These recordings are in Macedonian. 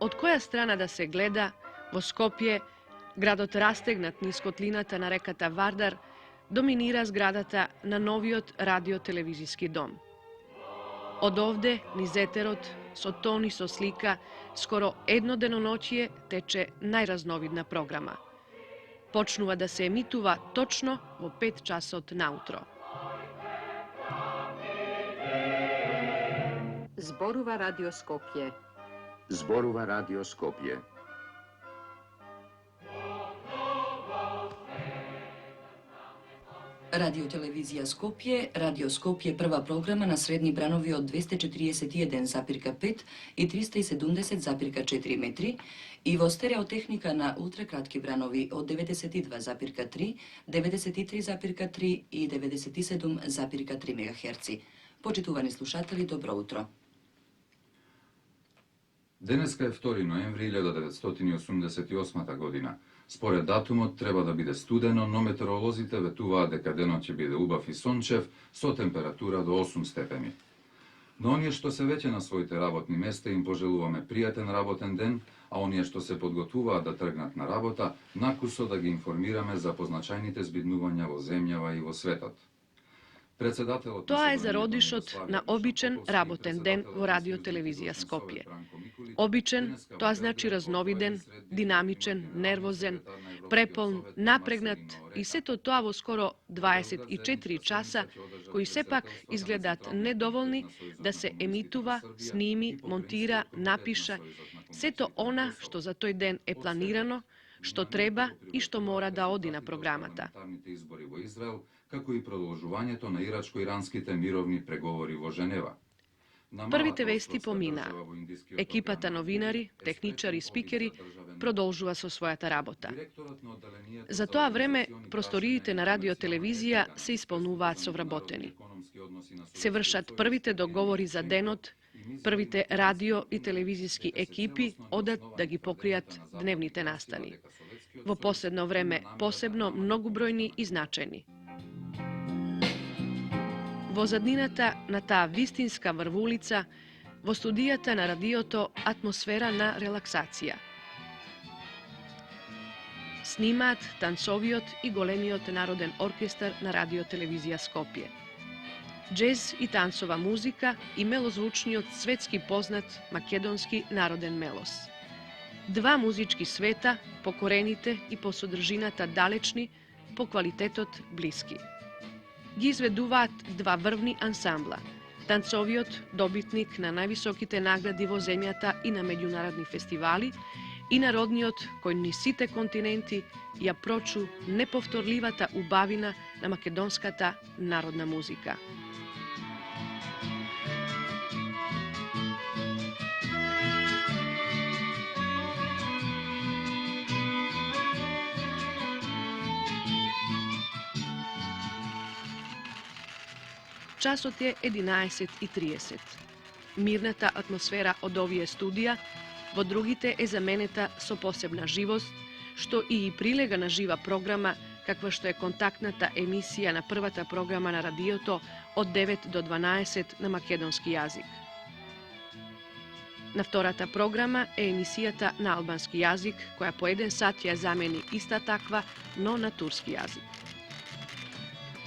од која страна да се гледа, во Скопје, градот растегнат низ котлината на реката Вардар, доминира зградата на новиот радиотелевизиски дом. Од овде, низ етерот, со тон и со слика, скоро едно деноноќие тече најразновидна програма. Почнува да се емитува точно во 5 часот наутро. Зборува Радио Скопје. Зборува Радио Скопје. Радиотелевизија Скопје, Радио Скопје прва програма на средни бранови од 241,5 и 370,4 метри и во стереотехника на ултракратки бранови од 92,3, 93,3 и 97,3 мегахерци. Почитувани слушатели, добро утро. Денеска е 2 ноември 1988 година. Според датумот треба да биде студено, но метеоролозите ветуваат дека денот ќе биде убав и сончев со температура до 8 степени. Но оние што се веќе на своите работни места им пожелуваме пријатен работен ден, а оние што се подготвуваат да тргнат на работа, накусо да ги информираме за позначајните збиднувања во земјава и во светот. Тоа е зародишот на обичен работен ден во Радиотелевизија Скопје. Обичен, тоа значи разновиден, динамичен, нервозен, преполн, напрегнат и сето тоа во скоро 24 часа, кои сепак изгледаат недоволни да се емитува, сними, монтира, напиша, сето она што за тој ден е планирано, што треба и што мора да оди на програмата. Како и продолжувањето на ирачко-иранските мировни преговори во Женева. Првите вести поминаа. Екипата новинари, техничари и спикери продолжува со својата работа. За тоа време просториите на радиотелевизија се исполнуваат со вработени. Се вршат првите договори за денот, првите радио и телевизиски екипи одат да ги покријат дневните настани. Во последно време посебно многубројни и значајни. Во заднината на таа вистинска врвулица, во студијата на радиото, атмосфера на релаксација. Снимаат танцовиот и големиот народен оркестар на Радиотелевизија Скопје. Джез и танцова музика и мелозвучниот светски познат македонски народен мелос. Два музички света, по корените и по содржината далечни, по квалитетот блиски. Ги изведуваат два врвни ансамбла. Танцовиот, добитник на највисоките награди во земјата и на меѓународни фестивали, и народниот, кој ни сите континенти ја прочу неповторливата убавина на македонската народна музика. Часот е 11:30. Мирната атмосфера од овие студија во другите е заменета со посебна живост, што и прилега на жива програма, каква што е контактната емисија на првата програма на радиото од 9 до 12 на македонски јазик. На втората програма е емисијата на албански јазик, која по 1 сат ја замени иста таква, но на турски јазик.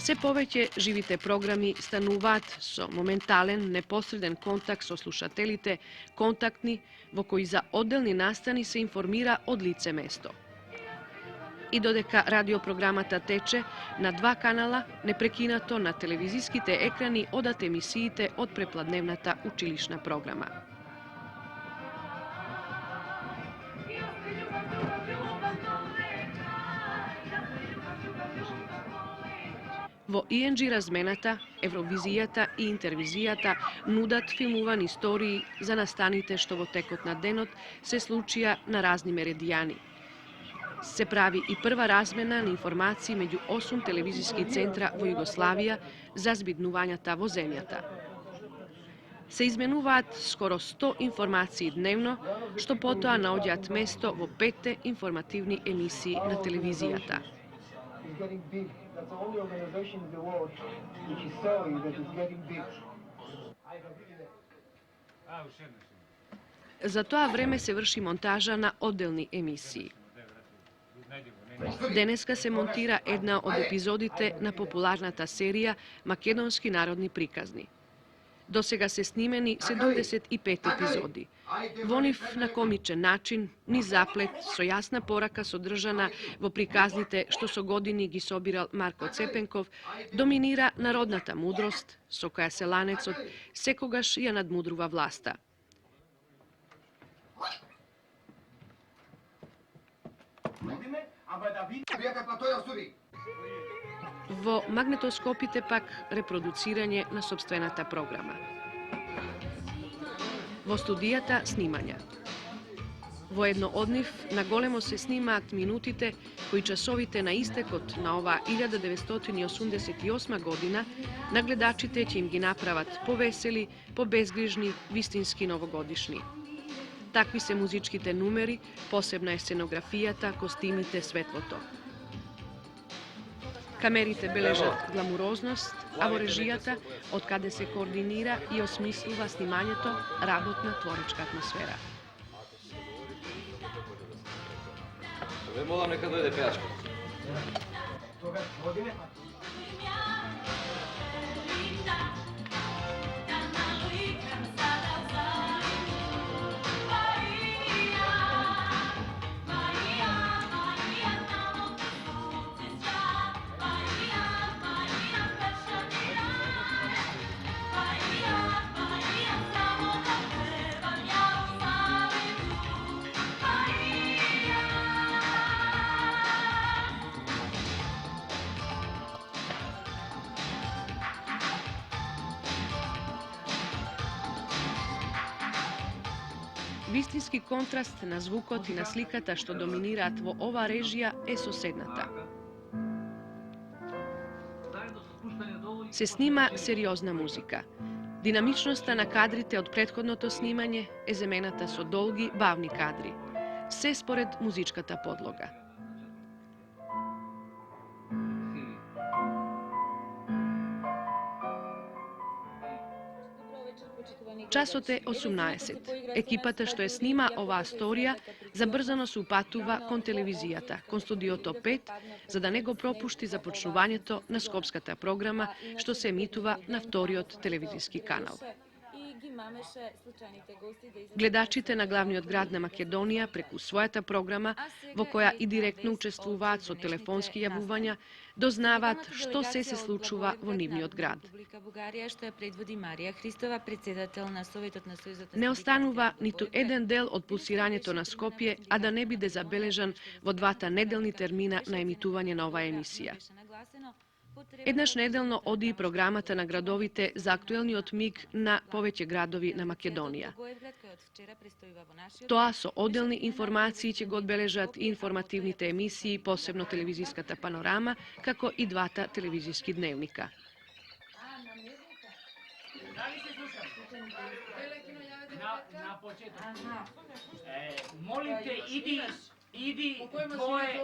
Се повеќе живите програми стануваат со моментален, непосреден контакт со слушателите, контактни, во кои за одделни настани се информира од лице место. И додека радиопрограмата тече на два канала, непрекинато на телевизиските екрани одат емисиите од препладневната училишна програма. Во ИНГ размената, Евровизијата и Интервизијата нудат филмувани истории за настаните што во текот на денот се случија на разни меридијани. Се прави и прва размена на информации меѓу 8 телевизиски центра во Југославија за збиднувањата во земјата. Се изменуваат скоро 100 информации дневно, што потоа наоѓаат место во 5 информативни емисии на телевизијата. That's the only organization in the world which is telling that it's getting big. За тоа време се врши монтажа на одделни емисии. Денеска се монтира една од епизодите на популарната серија Македонски народни приказни. До сега се снимени 75 епизоди. Во нив на комичен начин, низ заплет, со јасна порака содржана во приказните што со години ги собирал Марко Цепенков, доминира народната мудрост со која селанецот секогаш ја надмудрува власта. Во магнетоскопите пак репродуцирање на сопствената програма. Во студијата снимања. Во едно од нив наголемо се снимаат минутите кои часовите на истекот на оваа 1988 година на гледачите ќе им ги направат повесели, побезгрижни, вистински новогодишни. Такви се музичките numeri, посебна е сценографијата, костимите, светлото. Камерите бележат гламурозност, а во режијата, од каде се координира и осмислува снимањето, работна творичка атмосфера. Ве молам нека дојде пејачка. Вистински контраст на звукот и на сликата што доминираат во оваа режија е соседната. Се снима сериозна музика. Динамичноста на кадрите од претходното снимање е замената со долги, бавни кадри. Се според музичката подлога. Часот е 18. Екипата што ја снима оваа сторија забрзано се упатува кон телевизијата, кон студиото 5, за да не го пропушти започнувањето на скопската програма што се емитува на вториот телевизиски канал. Гледачите на главниот град на Македонија преку својата програма, во која и директно учествуваат со телефонски јавувања, дознаваат што се случува во нивниот град. Не останува ниту еден дел од пулсирањето на Скопје, а да не биде забележан во двата неделни термина на емитување на оваа емисија. Еднаш неделно оди и програмата на градовите за актуелниот миг на повеќе градови на Македонија. Тоа со одделни информации ќе го одбележат и информативните емисии, посебно телевизиската панорама, како и двата телевизиски дневника. Молим те, иди твое...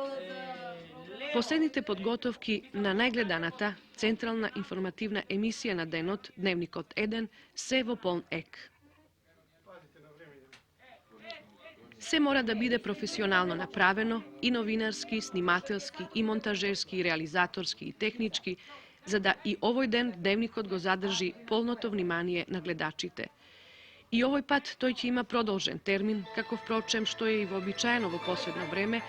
Последните подготовки на најгледаната централна информативна емисија на денот, Дневникот 1, се во полн ек. Се мора да биде професионално направено, и новинарски, снимателски, и монтажерски, и реализаторски, и технички, за да и овој ден Дневникот го задржи полното внимание на гледачите. И овој пат тој ќе има продолжен термин, како впрочем што е и вообичаено во последно време,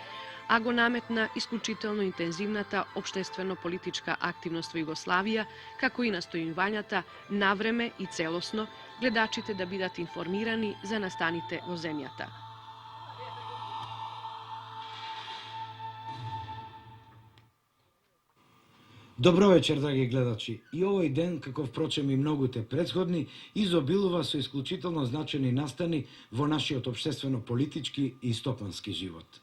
а го наметна исклучително интензивната општествено-политичка активност во Југославија, како и настојувањата навреме и целосно гледачите да бидат информирани за настаните во земјата. Добро вечер, драги гледачи. И овој ден, како впрочем и многуте претходни, изобилува со исклучително значени настани во нашиот општествено-политички и стопански живот.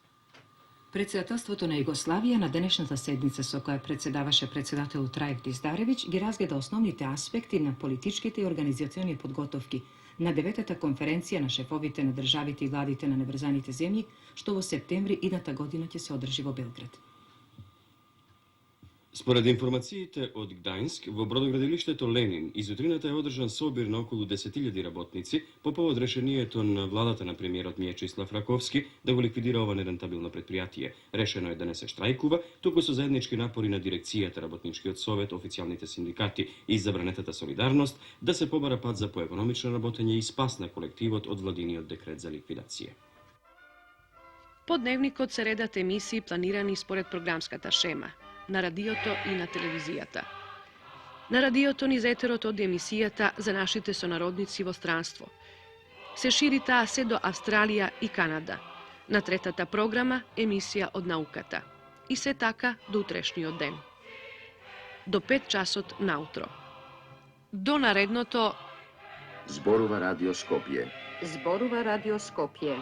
Председателството на Југославија на денешната седница со која председаваше председател Трајк Диздаревиќ ги разгледа основните аспекти на политичките и организациони подготовки на 9-та конференција на шефовите на државите и владите на неврзаните земји, што во септември идната година ќе се одржи во Белград. Според информациите од Гдајнск, во бродоградилиштето Ленин изутрината е одржан собир на околу 10.000 работници по повод решението на владата на премиерот Миечислав Раковски да го ликвидира ова нерентабилно предпријатие. Решено е да не се штрајкува, туку со заеднички напори на дирекцијата, работничкиот совет, официјалните синдикати и забранетата солидарност да се побара пат за поекономично работење и спас на колективот од владиниот декрет за ликвидација. По дневникот се редат емисии планирани според програмската шема, на радиото и на телевизијата. На радиото низ етерот од емисијата за нашите сонародници во странство. Се шири таа се до Австралија и Канада. На третата програма емисија од науката. И се така до утрешниот ден. До 5 часот наутро. До наредното Зборува Радио Скопје. Зборува Радио Скопје.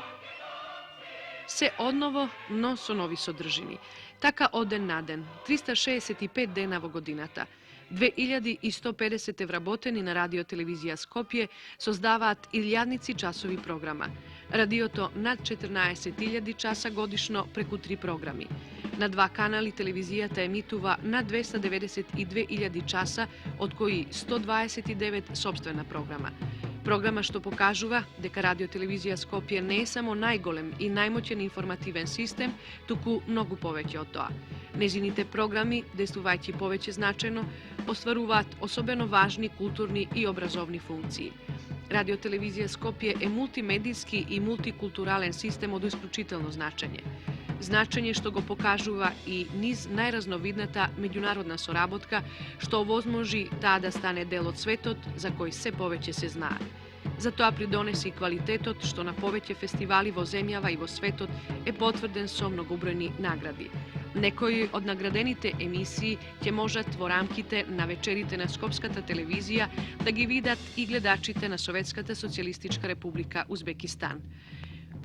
се одново, но со нови содржини. Така од ден на ден, 365 дена во годината, 2150 вработени на Радио Телевизија Скопје создаваат илјадници часови програма. Радиото над 14.000 часа годишно преку 3 програми. На 2 канали телевизијата емитува над 292.000 часа, од кои 129 собствена програма. Програма што покажува дека Радио Телевизија Скопје не е само најголем и најмоćен информативен систем, туку многу повеќе од тоа. Незините програми, действувајќи повеќе значајно, остваруваат особено важни културни и образовни функции. Радио Телевизија Скопје е мултимедијски и мултикултурален систем од исклучително значење. Значење што го покажува и низ најразновидната меѓународна соработка, што овозможи таа да стане дел од светот за кој се повеќе се знае. За тоа придонеси и квалитетот што на повеќе фестивали во земјава и во светот е потврден со многобројни награди. Некои од наградените емисии ќе можат во рамките на вечерите на Скопската телевизија да ги видат и гледачите на Советската социјалистичка република Узбекистан.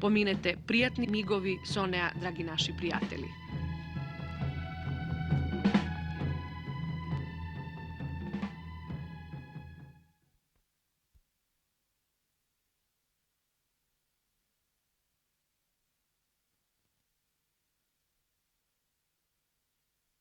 Поминете пријатни мигови со неа, драги наши пријатели.